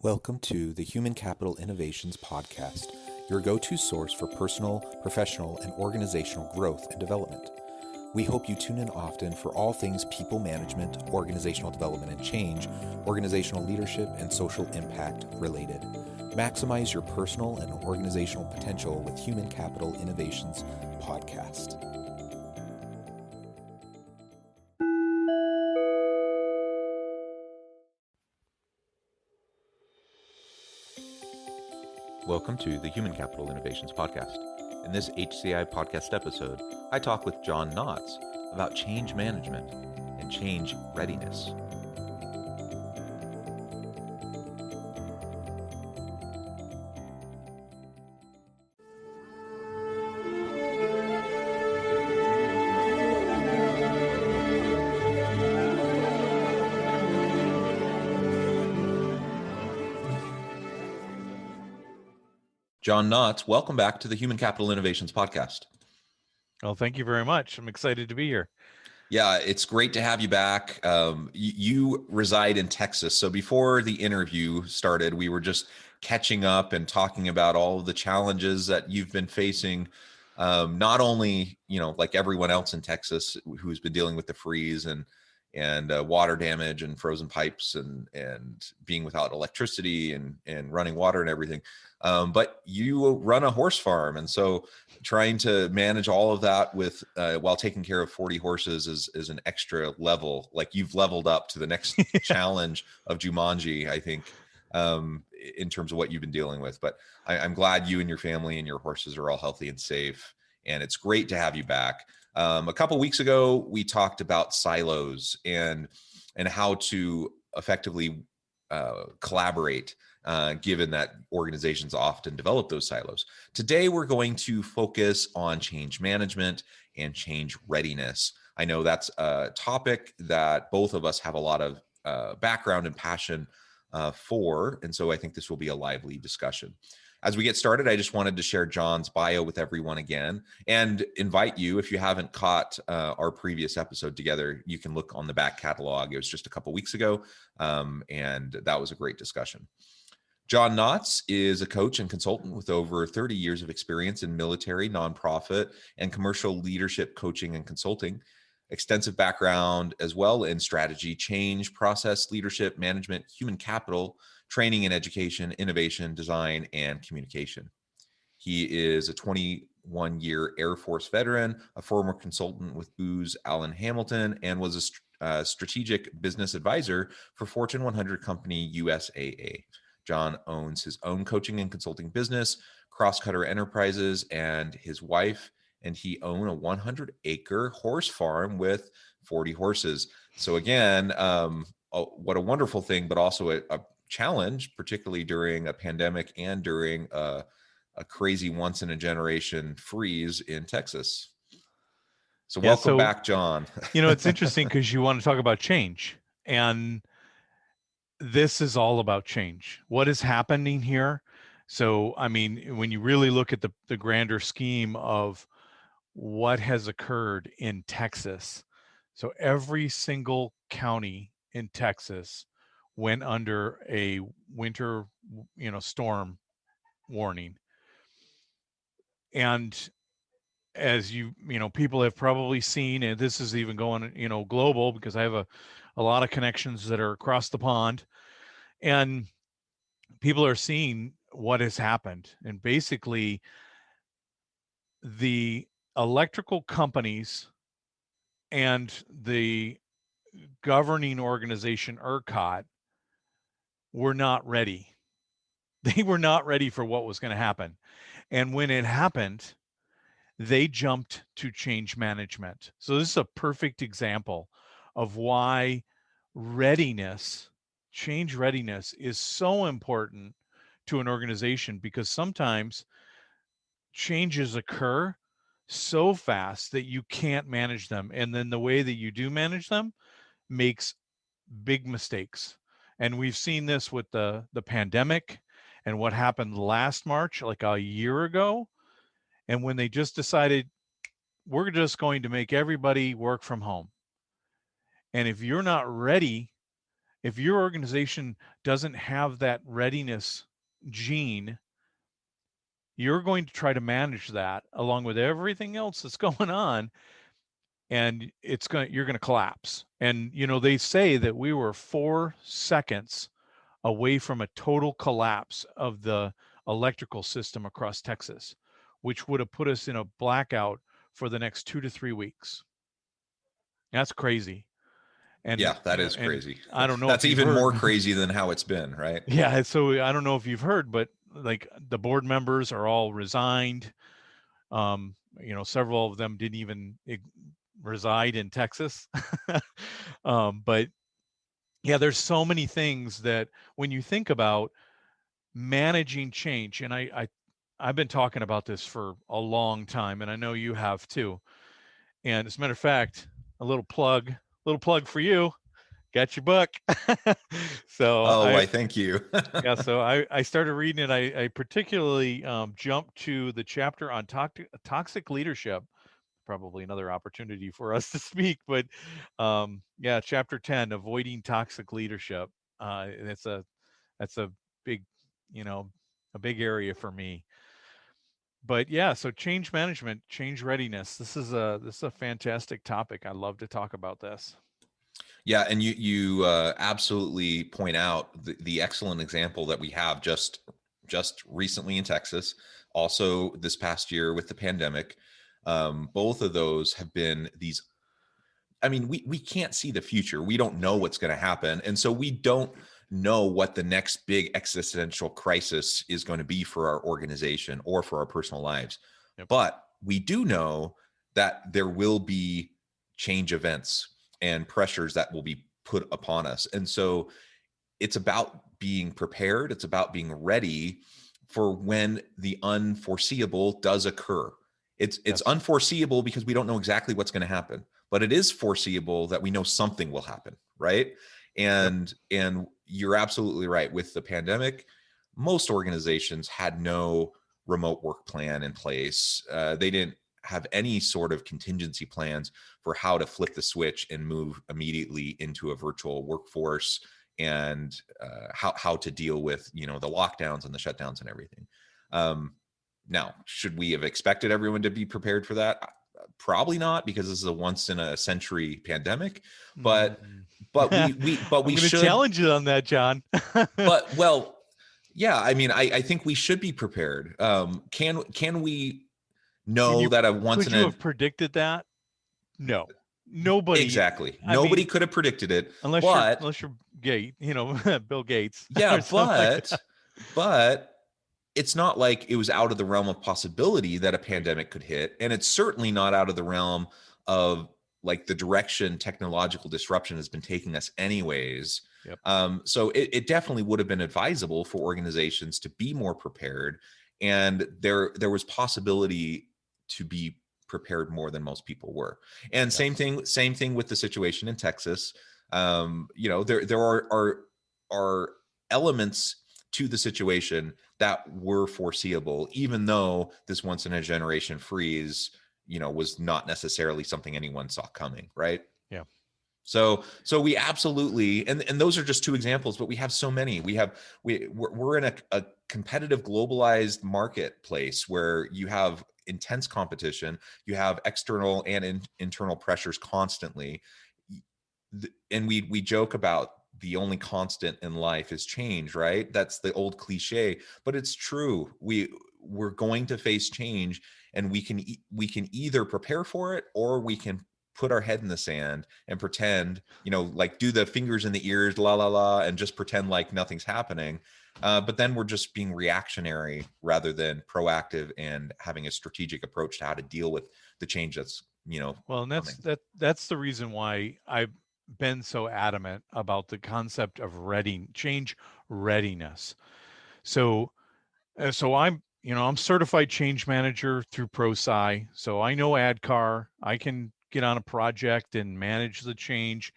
Welcome to the Human Capital Innovations Podcast, your go-to source for personal, professional, and organizational growth and development. We hope you tune in often for all things people management, organizational development and change, organizational leadership, and social impact related. Maximize your personal and organizational potential with Human Capital Innovations Podcast. Welcome to the Human Capital Innovations Podcast. In this HCI podcast episode, I talk with John Knotts about change management and change readiness. John Knotts, welcome back to the Human Capital Innovations Podcast. Well, thank you very much. I'm excited to be here. Yeah, it's great to have you back. You reside in Texas. So before the interview started, we were just catching up and talking about all of the challenges that you've been facing. Not only, like everyone else in Texas who's been dealing with the freeze and water damage and frozen pipes and being without electricity and running water and everything. But you run a horse farm. And so trying to manage all of that with while taking care of 40 horses is an extra level. Like you've leveled up to the next challenge of Jumanji, I think, in terms of what you've been dealing with. But I'm glad you and your family and your horses are all healthy and safe. And it's great to have you back. A couple of weeks ago, we talked about silos and how to effectively collaborate, given that organizations often develop those silos. Today, we're going to focus on change management and change readiness. I know that's a topic that both of us have a lot of background and passion for, and so I think this will be a lively discussion. As we get started, I just wanted to share John's bio with everyone again and invite you, if you haven't caught our previous episode together, you can look on the back catalog. It was just a couple weeks ago, and that was a great discussion. John Knotts is a coach and consultant with over 30 years of experience in military, nonprofit, and commercial leadership coaching and consulting. Extensive background as well in strategy, change, process, leadership, management, human capital, training and education, innovation, design, and communication. He is a 21-year Air Force veteran, a former consultant with Booz Allen Hamilton, and was a strategic business advisor for Fortune 100 company USAA. John owns his own coaching and consulting business, Crosscutter Enterprises, and his wife and he own a 100-acre horse farm with 40 horses. So again, what a wonderful thing, but also a challenge, particularly during a pandemic and during a crazy once-in-a-generation freeze in Texas. So welcome back, John. It's interesting because you want to talk about change. And this is all about change. What is happening here? So, I mean, when you really look at the grander scheme of what has occurred in Texas. So every single county in Texas went under a winter, storm warning. And as people have probably seen, and this is even going, global, because I have a lot of connections that are across the pond, and people are seeing what has happened. And basically the electrical companies and the governing organization ERCOT were not ready. They were not ready for what was going to happen. And when it happened, they jumped to change management. So this is a perfect example of why change readiness is so important to an organization, because sometimes changes occur so fast that you can't manage them. And then the way that you do manage them makes big mistakes. And we've seen this with the pandemic and what happened last March, like a year ago. And when they just decided, we're just going to make everybody work from home. And if you're not ready if your organization doesn't have that readiness gene, you're going to try to manage that along with everything else that's going on, and you're going to collapse. And they say that we were 4 seconds away from a total collapse of the electrical system across Texas, which would have put us in a blackout for the next 2 to 3 weeks. That's crazy. And Yeah, that is and crazy. I don't know if That's you've even heard. more crazy than how it's been, right? Yeah, so I don't know if you've heard, but like the board members are all resigned. Several of them didn't even reside in Texas. But yeah, there's so many things that when you think about managing change, and I've been talking about this for a long time, and I know you have too. And as a matter of fact, a little plug for you. Got your book. So Oh, why, thank you. yeah, so I started reading it. I particularly jumped to the chapter on toxic leadership. Probably another opportunity for us to speak, but yeah, chapter 10, avoiding toxic leadership. That's a big, you know, a big area for me. But yeah, so change management, change readiness. This is a fantastic topic. I love to talk about this. Yeah, and you absolutely point out the excellent example that we have just recently in Texas, also this past year with the pandemic. Both of those have been these. I mean, we can't see the future. We don't know what's going to happen, and so we don't know what the next big existential crisis is going to be for our organization or for our personal lives. Yep. But we do know that there will be change events and pressures that will be put upon us. And so it's about being prepared, it's about being ready for when the unforeseeable does occur. It's Yes. unforeseeable because we don't know exactly what's going to happen, but it is foreseeable that we know something will happen, right? Yep. And you're absolutely right. With the pandemic, most organizations had no remote work plan in place. They didn't have any sort of contingency plans for how to flip the switch and move immediately into a virtual workforce, and how to deal with the lockdowns and the shutdowns and everything. Now, should we have expected everyone to be prepared for that? Probably not, because this is a once in a century pandemic. But Mm. we I'm going to should. challenge you on that, John. But well, yeah. I mean, I think we should be prepared. Can we Can know you that a once could in you a have predicted that? No. Nobody. exactly, I nobody mean, could have predicted it. unless you're But unless you're gay, Bill Gates yeah, or something like that. but it's not like it was out of the realm of possibility that a Right. pandemic could hit, and it's certainly not out of the realm of like the direction technological disruption has been taking us anyways. Yep. So it definitely would have been advisable for organizations to be more prepared, and there was possibility to be prepared more than most people were. And Yes. same thing with the situation in Texas. There are elements to the situation that were foreseeable, even though this once in a generation freeze, was not necessarily something anyone saw coming, right? Yeah. So we absolutely, and those are just two examples, but we have so many. We're in a competitive globalized marketplace where you have intense competition, you have external and internal pressures constantly. And we joke about the only constant in life is change, right? That's the old cliche, but it's true. We're going to face change, and we can either prepare for it, or we can put our head in the sand and pretend, like do the fingers in the ears, la la la, and just pretend like nothing's happening. But then we're just being reactionary rather than proactive and having a strategic approach to how to deal with the change that's Well, and coming. that's the reason why I've been so adamant about the concept of change readiness. So so I'm certified change manager through ProSci. So I know AdCar. I can get on a project and manage the change.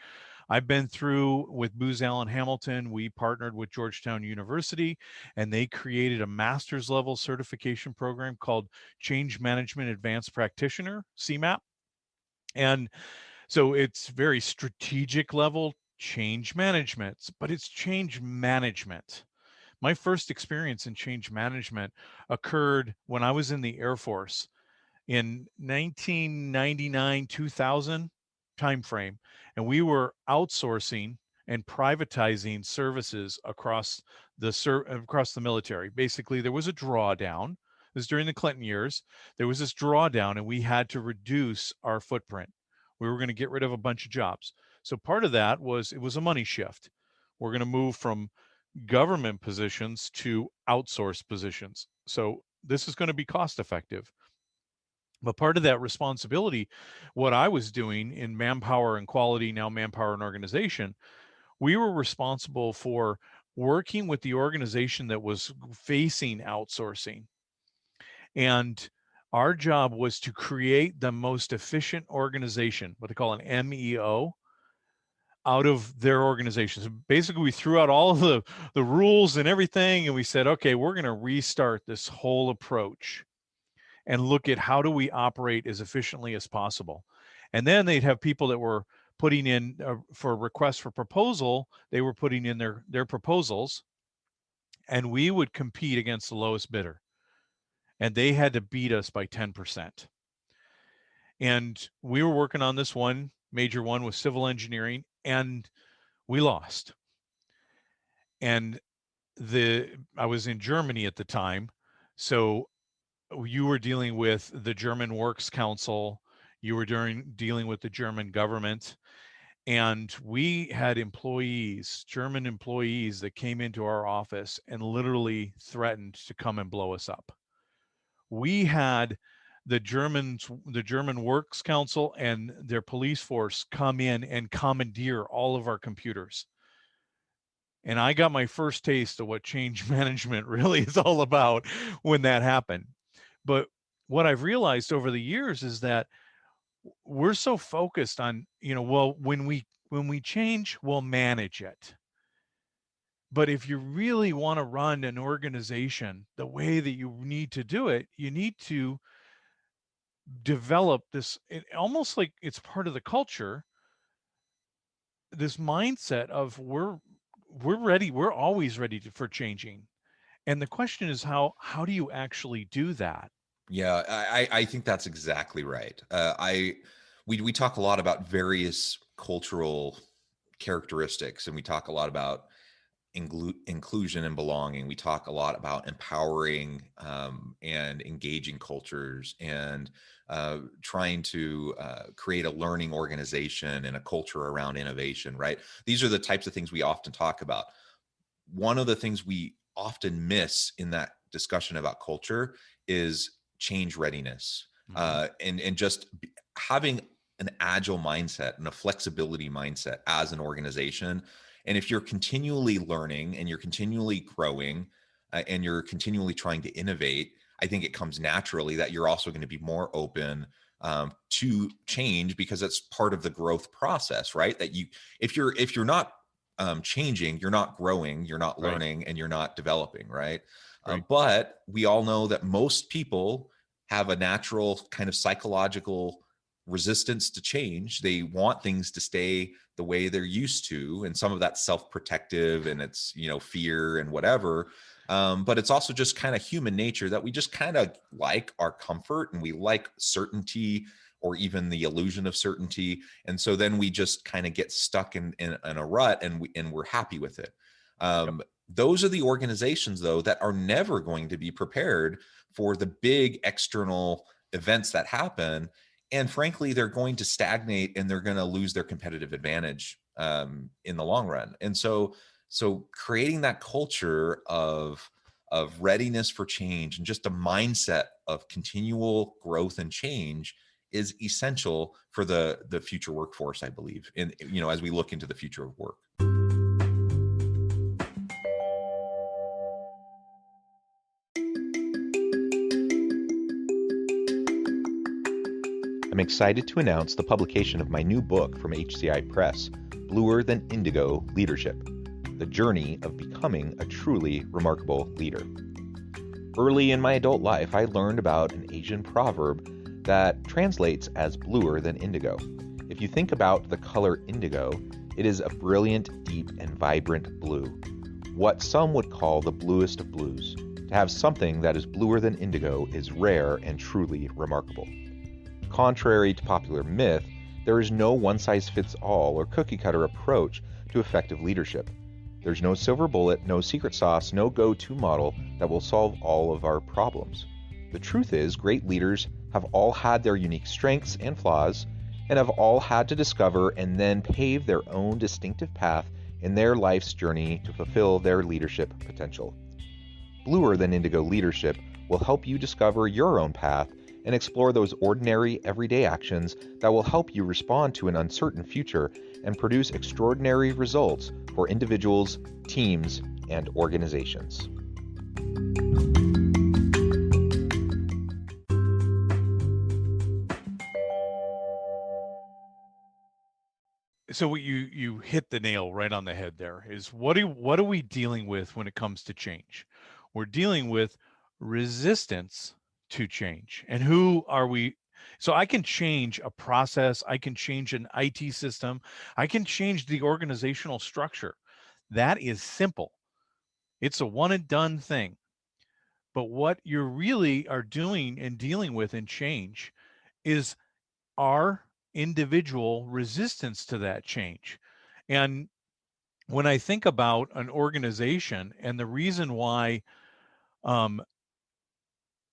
I've been through with Booz Allen Hamilton. We partnered with Georgetown University, and they created a master's level certification program called Change Management Advanced Practitioner, CMAP. And so it's very strategic level change management, but it's change management. My first experience in change management occurred when I was in the Air Force in 1999, 2000 timeframe, and we were outsourcing and privatizing services across the military. Basically, there was a drawdown. It was during the Clinton years. There was this drawdown, and we had to reduce our footprint. We were going to get rid of a bunch of jobs. So part of that was it was a money shift. We're going to move from government positions to outsourced positions. So this is going to be cost effective. But part of that responsibility, what I was doing in manpower and quality, now manpower and organization, we were responsible for working with the organization that was facing outsourcing. And our job was to create the most efficient organization, what they call an MEO, out of their organization. So basically, we threw out all of the rules and everything, and we said, okay, we're going to restart this whole approach and look at how do we operate as efficiently as possible. And then they'd have people that were putting in for requests for proposal, they were putting in their proposals, and we would compete against the lowest bidder. And they had to beat us by 10%. And we were working on this one, major one with civil engineering, and we lost. And I was in Germany at the time, so you were dealing with the German Works Council, you were dealing with the German government, and we had German employees that came into our office and literally threatened to come and blow us up. We had the German Works Council and their police force come in and commandeer all of our computers. And I got my first taste of what change management really is all about when that happened. But what I've realized over the years is that we're so focused on, well, when we change, we'll manage it. But if you really want to run an organization the way that you need to do it, you need to develop this, almost like it's part of the culture, this mindset of we're ready, we're always ready for changing. And the question is how do you actually do that? Yeah, I think that's exactly right. We talk a lot about various cultural characteristics, and we talk a lot about inclusion and belonging. We talk a lot about empowering and engaging cultures, and trying to create a learning organization and a culture around innovation, right? These are the types of things we often talk about. One of the things we often miss in that discussion about culture is change readiness, and just having an agile mindset and a flexibility mindset as an organization. And if you're continually learning and you're continually growing and you're continually trying to innovate, I think it comes naturally that you're also going to be more open to change, because it's part of the growth process, right? That if you're not changing, you're not growing, you're not learning, right, and you're not developing, right? Right. But we all know that most people have a natural kind of psychological resistance to change. They want things to stay the way they're used to, and some of that's self-protective, and it's fear and whatever. But it's also just kind of human nature that we just kind of like our comfort, and we like certainty, or even the illusion of certainty. And so then we just kind of get stuck in a rut, and we're happy with it. Those are the organizations, though, that are never going to be prepared for the big external events that happen. And frankly, they're going to stagnate, and they're going to lose their competitive advantage in the long run. And so creating that culture of readiness for change, and just a mindset of continual growth and change, is essential for the future workforce, I believe, and as we look into the future of work. I'm excited to announce the publication of my new book from HCI Press, Bluer Than Indigo Leadership: The Journey of Becoming a Truly Remarkable Leader. Early in my adult life, I learned about an Asian proverb that translates as bluer than indigo. If you think about the color indigo, It is a brilliant, deep, and vibrant blue, what some would call the bluest of blues. To have something that is bluer than indigo is rare and truly remarkable. Contrary to popular myth, there is no one-size-fits-all or cookie-cutter approach to effective leadership. There's no silver bullet, no secret sauce, no go-to model that will solve all of our problems. The truth is, great leaders have all had their unique strengths and flaws, and have all had to discover and then pave their own distinctive path in their life's journey to fulfill their leadership potential. Bluer than indigo leadership will help you discover your own path and explore those ordinary, everyday actions that will help you respond to an uncertain future and produce extraordinary results for individuals, teams, and organizations. So what you hit the nail right on the head there is what are we dealing with when it comes to change? We're dealing with resistance to change. And who are we? So I can change a process, I can change an IT system, I can change the organizational structure. That is simple. It's a one and done thing. But what you really are doing and dealing with in change is our individual resistance to that change. And when I think about an organization and the reason why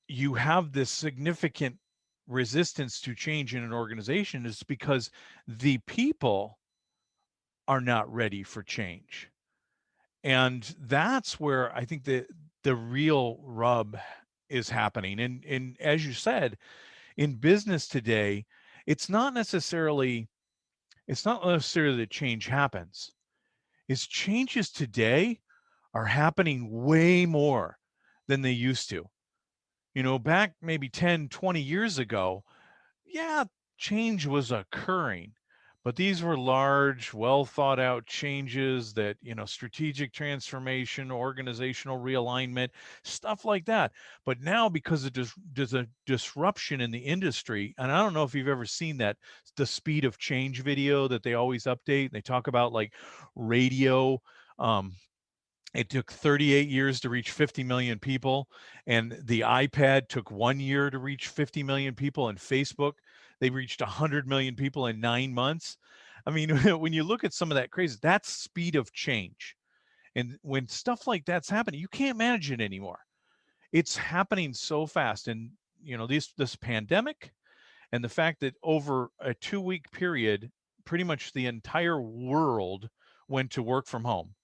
you have this significant resistance to change in an organization is because the people are not ready for change. And that's where I think the real rub is happening. And as you said, in business today, it's not necessarily that change happens. It's changes today are happening way more than they used to. You know, back maybe 10, 20 years ago, yeah, change was occurring, but these were large, well thought out changes that, strategic transformation, organizational realignment, stuff like that. But now, because there's a disruption in the industry, and I don't know if you've ever seen that, the speed of change video that they always update. They talk about like radio. It took 38 years to reach 50 million people, and the iPad took 1 year to reach 50 million people, and Facebook, they reached 100 million people in 9 months. I mean, when you look at some of that crazy, that's speed of change. And when stuff like that's happening, you can't manage it anymore. It's happening so fast. And, this pandemic and the fact that over a 2-week period, pretty much the entire world went to work from home.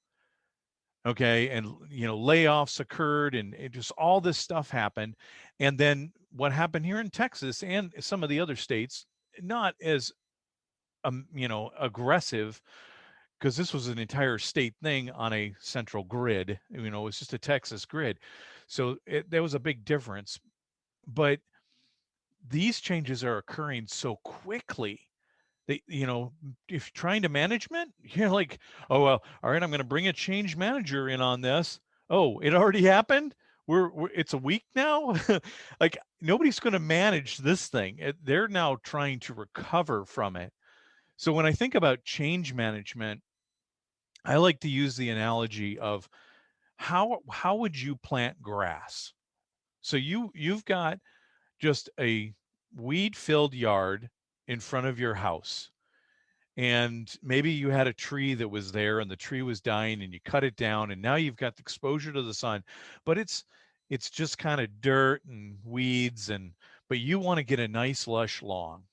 Okay. And, layoffs occurred and just all this stuff happened. And then what happened here in Texas and some of the other states, not as, aggressive, because this was an entire state thing on a central grid. It's just a Texas grid. So there was a big difference. But these changes are occurring so quickly. They, if trying to management, you're like, oh, well, all right, I'm going to bring a change manager in on this. Oh, it already happened. It's a week now. Like nobody's going to manage this thing. They're now trying to recover from it. So when I think about change management, I like to use the analogy of how would you plant grass? So you've got just a weed filled yard in front of your house, and maybe you had a tree that was there and the tree was dying and you cut it down, and now you've got the exposure to the sun, but it's just kind of dirt and weeds, but you want to get a nice lush lawn.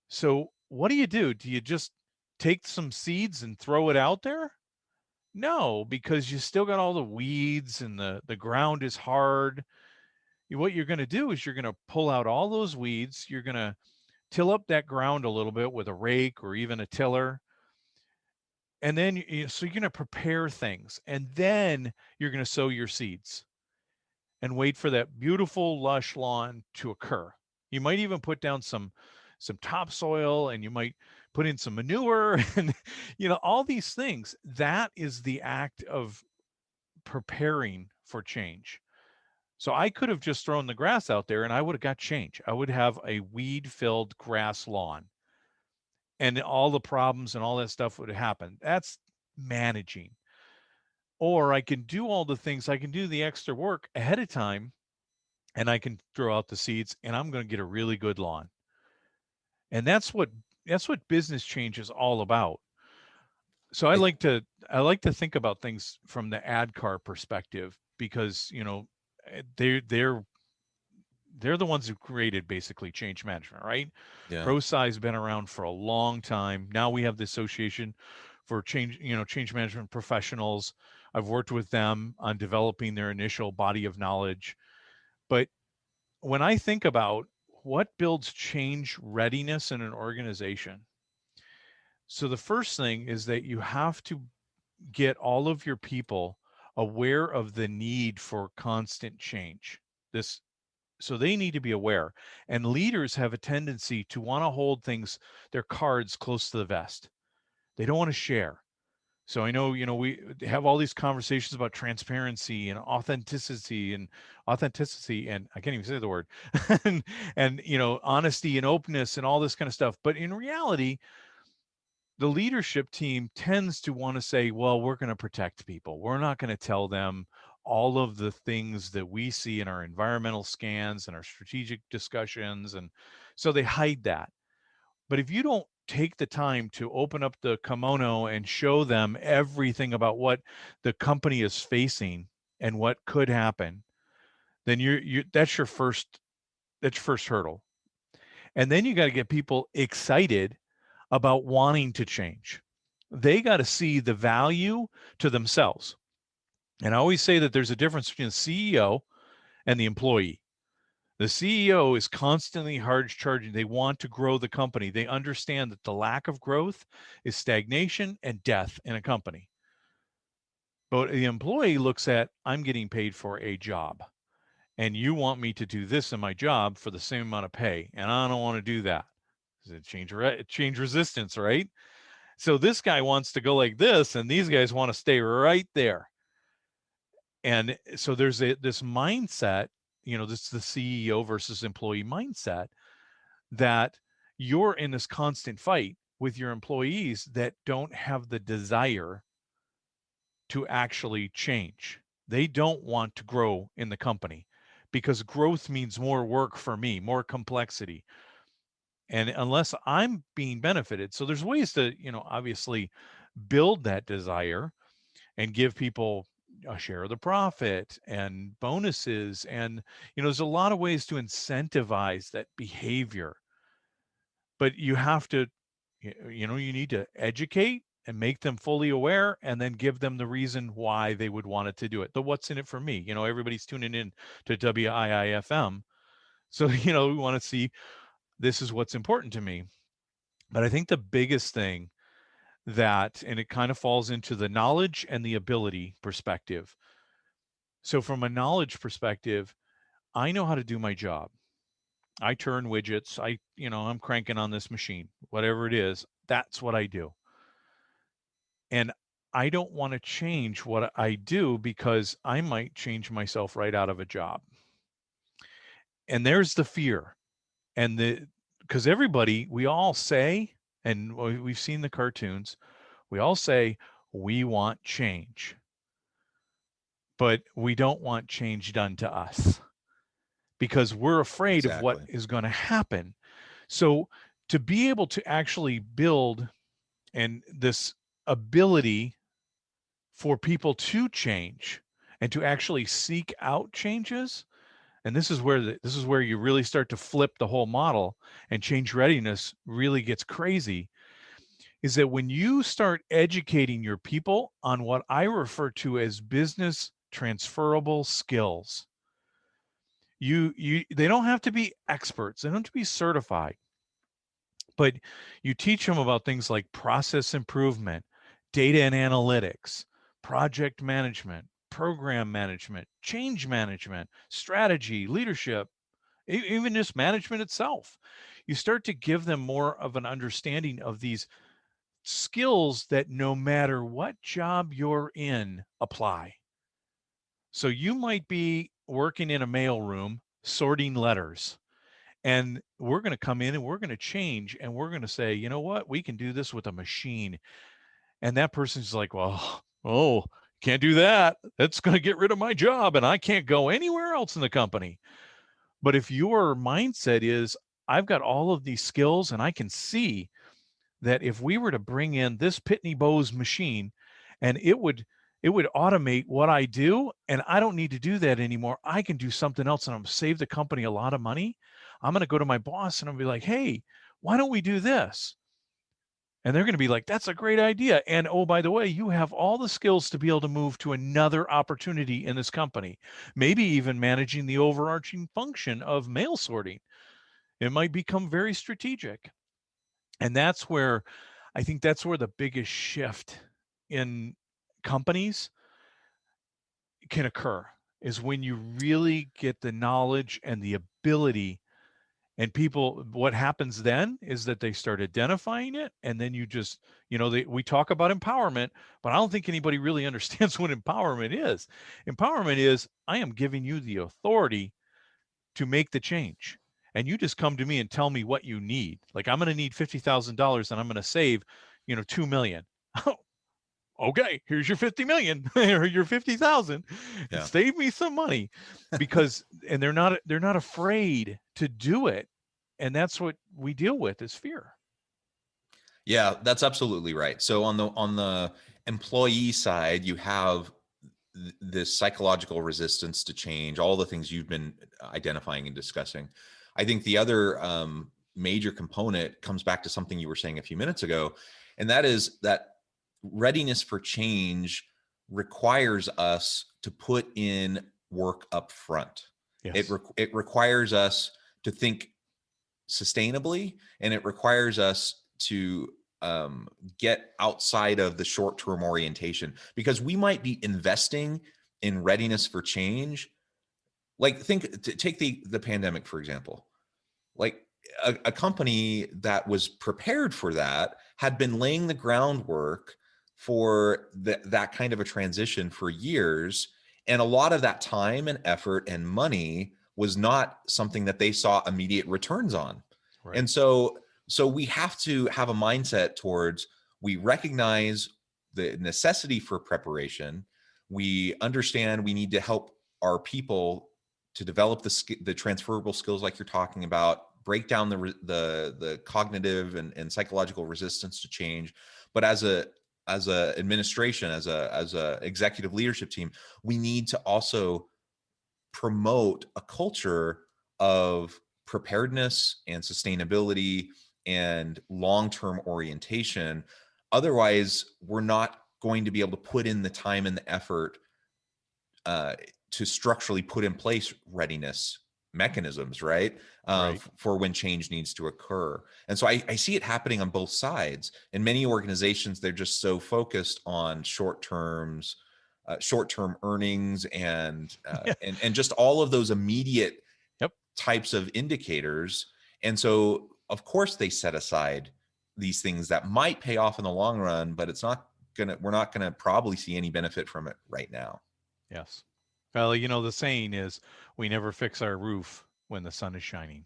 So what do? Do you just take some seeds and throw it out there? No, because you still got all the weeds and the ground is hard. What you're going to do is you're going to pull out all those weeds. You're going to till up that ground a little bit with a rake or even a tiller. And then, so you're going to prepare things, and then you're going to sow your seeds and wait for that beautiful lush lawn to occur. You might even put down some topsoil, and you might put in some manure and, all these things. That is the act of preparing for change. So I could have just thrown the grass out there and I would have got change. I would have a weed-filled grass lawn. and all the problems and all that stuff would happen. That's managing. Or I can do all the things, I can do the extra work ahead of time, and I can throw out the seeds, and I'm going to get a really good lawn. And that's what business change is all about. So I I- like to think about things from the ad car perspective, because they're the ones who created basically change management, right? yeah. ProSci has been around for a long time. Now we have the Association for change management professionals. I've worked with them on developing their initial body of knowledge. But when I think about what builds change readiness in an organization, so the first thing is that you have to get all of your people aware of the need for constant change. This So they need to be aware. And leaders have a tendency to want to hold their cards close to the vest. They don't want to share. So I know, we have all these conversations about transparency and authenticity, and I can't even say the word, and honesty and openness and all this kind of stuff. But in reality, the leadership team tends to want to say, well, we're going to protect people. We're not going to tell them all of the things that we see in our environmental scans and our strategic discussions. And so they hide that. But if you don't take the time to open up the kimono and show them everything about what the company is facing and what could happen, then that's your first hurdle. And then you got to get people excited about wanting to change. They got to see the value to themselves. And I always say that there's a difference between the CEO and the employee. The CEO is constantly hard charging. They want to grow the company. They understand that the lack of growth is stagnation and death in a company. But the employee looks at, I'm getting paid for a job, and you want me to do this in my job for the same amount of pay, and I don't want to do that. Change resistance, right? So this guy wants to go like this, and these guys want to stay right there. And so there's this mindset, this is the CEO versus employee mindset, that you're in this constant fight with your employees that don't have the desire to actually change. They don't want to grow in the company because growth means more work for me, more complexity. And unless I'm being benefited, so there's ways to, obviously build that desire and give people a share of the profit and bonuses. And, there's a lot of ways to incentivize that behavior. But you have to, you need to educate and make them fully aware, and then give them the reason why they would want it to do it. The what's in it for me. Everybody's tuning in to WIIFM. So, we want to see, this is what's important to me. But I think the biggest thing and it kind of falls into the knowledge and the ability perspective. So from a knowledge perspective, I know how to do my job. I turn widgets. I'm cranking on this machine, whatever it is, that's what I do. And I don't want to change what I do because I might change myself right out of a job. And there's the fear. Because we all say, and we've seen the cartoons, we all say we want change, but we don't want change done to us because we're afraid of what Exactly. is going to happen. So to be able to actually build and this ability for people to change and to actually seek out changes, and this is where you really start to flip the whole model, and change readiness really gets crazy, is that when you start educating your people on what I refer to as business transferable skills. They don't have to be experts, they don't have to be certified, but you teach them about things like process improvement, data and analytics, project management, program management, change management, strategy, leadership, even just management itself. You start to give them more of an understanding of these skills that no matter what job you're in, apply. So you might be working in a mailroom sorting letters, And we're going to come in and we're going to change, and we're going to say, you know what, we can do this with a machine. And that person's like, well, oh, can't do that. That's going to get rid of my job and I can't go anywhere else in the company. But if your mindset is, I've got all of these skills and I can see that if we were to bring in this Pitney Bowes machine and it would automate what I do, and I don't need to do that anymore. I can do something else and I'm save the company a lot of money. I'm going to go to my boss and I'll be like, hey, why don't we do this? And they're going to be like, that's a great idea. And oh, by the way, you have all the skills to be able to move to another opportunity in this company, maybe even managing the overarching function of mail sorting. It might become very strategic. And that's where I think that's where the biggest shift in companies can occur, is when you really get the knowledge and the ability. And people, what happens then is that they start identifying it, and then you just, we talk about empowerment, but I don't think anybody really understands what empowerment is. Empowerment is, I am giving you the authority to make the change. And you just come to me and tell me what you need. Like, I'm going to need $50,000 and I'm going to save, 2 million. Okay, here's your 50 million or your 50,000. Yeah. Save me some money. And they're not afraid to do it. And that's what we deal with, is fear. Yeah, that's absolutely right. So on the employee side, you have this psychological resistance to change, all the things you've been identifying and discussing. I think the other major component comes back to something you were saying a few minutes ago, and that is that readiness for change requires us to put in work up front. Yes. It requires us to think sustainably, and it requires us to get outside of the short-term orientation, because we might be investing in readiness for change. Like, take the pandemic, for example. Like, a company that was prepared for that had been laying the groundwork for that kind of a transition for years. And a lot of that time and effort and money was not something that they saw immediate returns on. Right. And so we have to have a mindset towards, we recognize the necessity for preparation. We understand we need to help our people to develop the transferable skills, like you're talking about, break down the cognitive and psychological resistance to change. But as a administration, as a executive leadership team, we need to also promote a culture of preparedness and sustainability and long-term orientation. Otherwise, we're not going to be able to put in the time and the effort to structurally put in place readiness mechanisms, right? Right. For when change needs to occur. And so I see it happening on both sides. In many organizations, they're just so focused on short-term earnings and just all of those immediate Yep. types of indicators. And so, of course, they set aside these things that might pay off in the long run, but we're not gonna probably see any benefit from it right now. Yes. Well, the saying is, we never fix our roof when the sun is shining.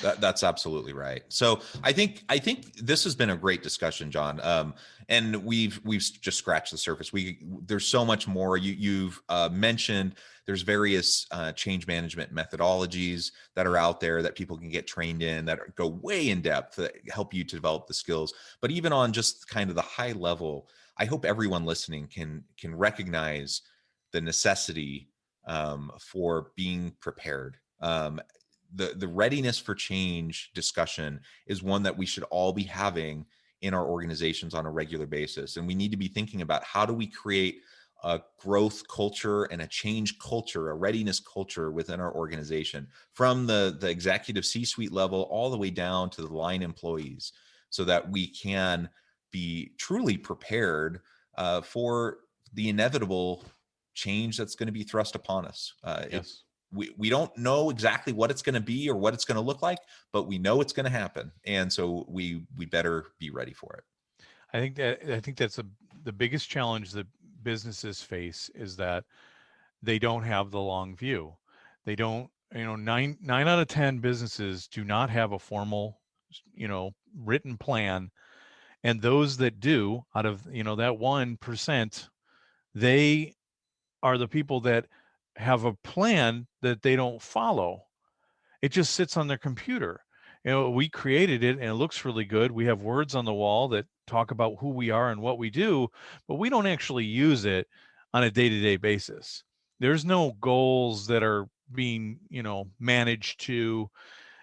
That's absolutely right. So I think this has been a great discussion, John. And we've just scratched the surface. There's so much more. You've mentioned there's various change management methodologies that are out there that people can get trained in, that go way in depth, that help you to develop the skills. But even on just kind of the high level, I hope everyone listening can recognize the necessity for being prepared. The readiness for change discussion is one that we should all be having in our organizations on a regular basis. And we need to be thinking about, how do we create a growth culture and a change culture, a readiness culture within our organization, from the executive C-suite level all the way down to the line employees, so that we can be truly prepared for the inevitable change that's going to be thrust upon us. Yes. We don't know exactly what it's going to be or what it's going to look like, but we know it's going to happen. And so we better be ready for it. I think that's the biggest challenge that businesses face, is that they don't have the long view. They don't nine out of 10 businesses do not have a formal, written plan. And those that do, out of, that 1%, they are the people that have a plan that they don't follow. It just sits on their computer. We created it and it looks really good. We have words on the wall that talk about who we are and what we do, but we don't actually use it on a day-to-day basis. There's no goals that are being, managed to.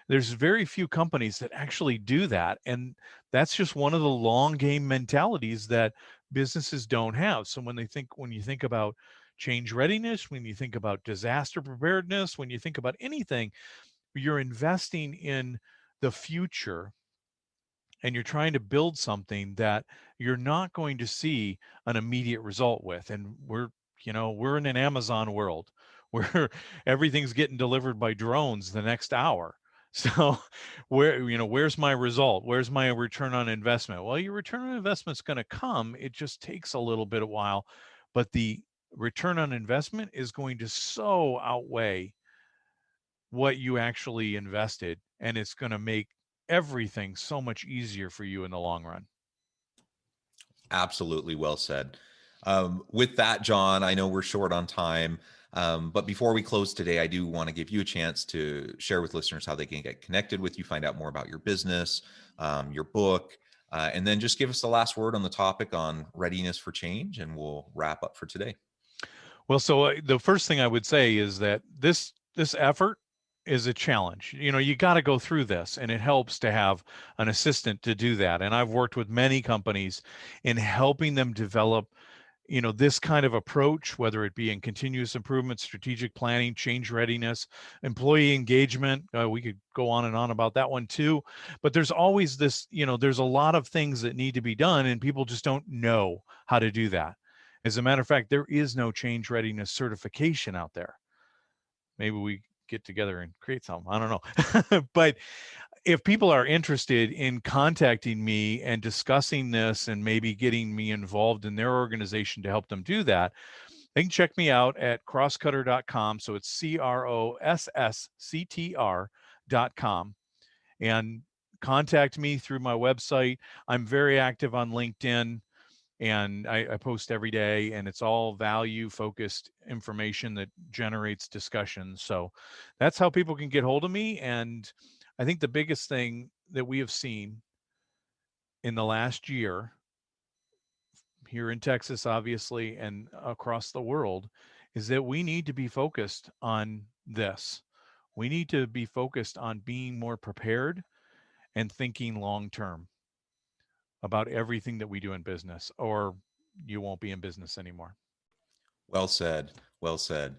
There's very few companies that actually do that. And that's just one of the long game mentalities that businesses don't have. So when you think about change readiness, when you think about disaster preparedness, when you think about anything, you're investing in the future and you're trying to build something that you're not going to see an immediate result with. And we're in an Amazon world where everything's getting delivered by drones the next hour. So where's my result? Where's my return on investment? Well, your return on investment's going to come. It just takes a little bit of while, but the return on investment is going to so outweigh what you actually invested, and it's going to make everything so much easier for you in the long run. Absolutely well said. With that, John, I know we're short on time, but before we close today, I do want to give you a chance to share with listeners how they can get connected with you, find out more about your business, your book, and then just give us the last word on the topic on readiness for change, and we'll wrap up for today. Well, so the first thing I would say is that this effort is a challenge. You got to go through this, and it helps to have an assistant to do that. And I've worked with many companies in helping them develop this kind of approach, whether it be in continuous improvement, strategic planning, change readiness, employee engagement. We could go on and on about that one too. But there's always this, there's a lot of things that need to be done, and people just don't know how to do that. As a matter of fact, there is no change readiness certification out there. Maybe we get together and create some. I don't know. But if people are interested in contacting me and discussing this and maybe getting me involved in their organization to help them do that, they can check me out at crosscutter.com. So it's CROSSCTR.com, and contact me through my website. I'm very active on LinkedIn, and I post every day, and it's all value focused information that generates discussions. So that's how people can get hold of me. And I think the biggest thing that we have seen in the last year here in Texas, obviously, and across the world, is that we need to be focused on this. We need to be focused on being more prepared and thinking long term about everything that we do in business, or you won't be in business anymore. Well said. Well said.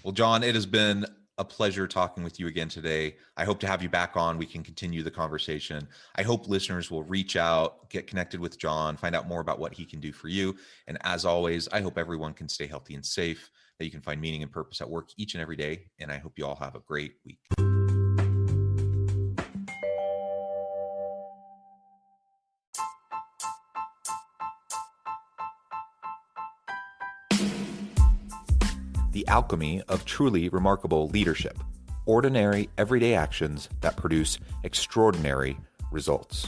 Well, John, it has been a pleasure talking with you again today. I hope to have you back on. We can continue the conversation. I hope listeners will reach out, get connected with John, find out more about what he can do for you. And as always, I hope everyone can stay healthy and safe, that you can find meaning and purpose at work each and every day. And I hope you all have a great week. The alchemy of truly remarkable leadership. Ordinary, everyday actions that produce extraordinary results.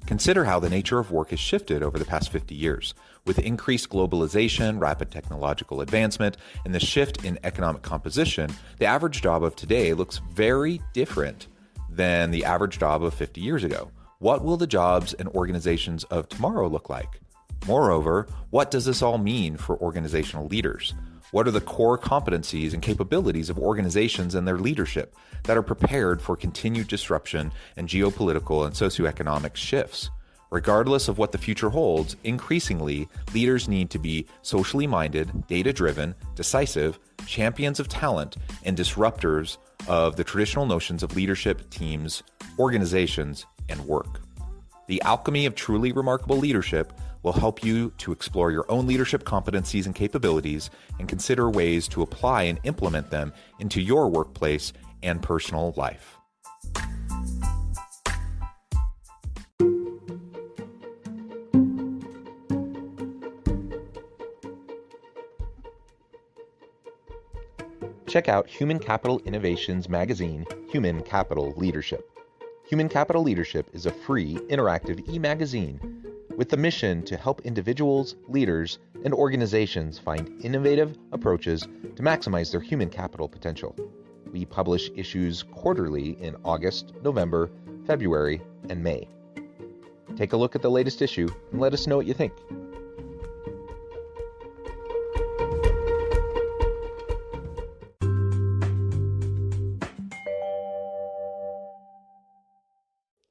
Consider how the nature of work has shifted over the past 50 years. With increased globalization, rapid technological advancement, and the shift in economic composition, the average job of today looks very different than the average job of 50 years ago. What will the jobs and organizations of tomorrow look like? Moreover, what does this all mean for organizational leaders? What are the core competencies and capabilities of organizations and their leadership that are prepared for continued disruption and geopolitical and socioeconomic shifts? Regardless of what the future holds, increasingly, leaders need to be socially minded, data-driven, decisive, champions of talent, and disruptors of the traditional notions of leadership, teams, organizations, and work. The alchemy of truly remarkable leadership will help you to explore your own leadership competencies and capabilities and consider ways to apply and implement them into your workplace and personal life. check out Human Capital Innovations magazine, Human Capital Leadership. Human Capital Leadership is a free, interactive e-magazine with the mission to help individuals, leaders, and organizations find innovative approaches to maximize their human capital potential. We publish issues quarterly in August, November, February, and May. Take a look at the latest issue and let us know what you think.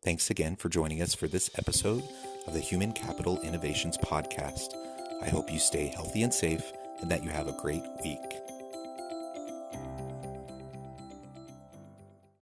Thanks again for joining us for this episode of the Human Capital Innovations Podcast. I hope you stay healthy and safe and that you have a great week.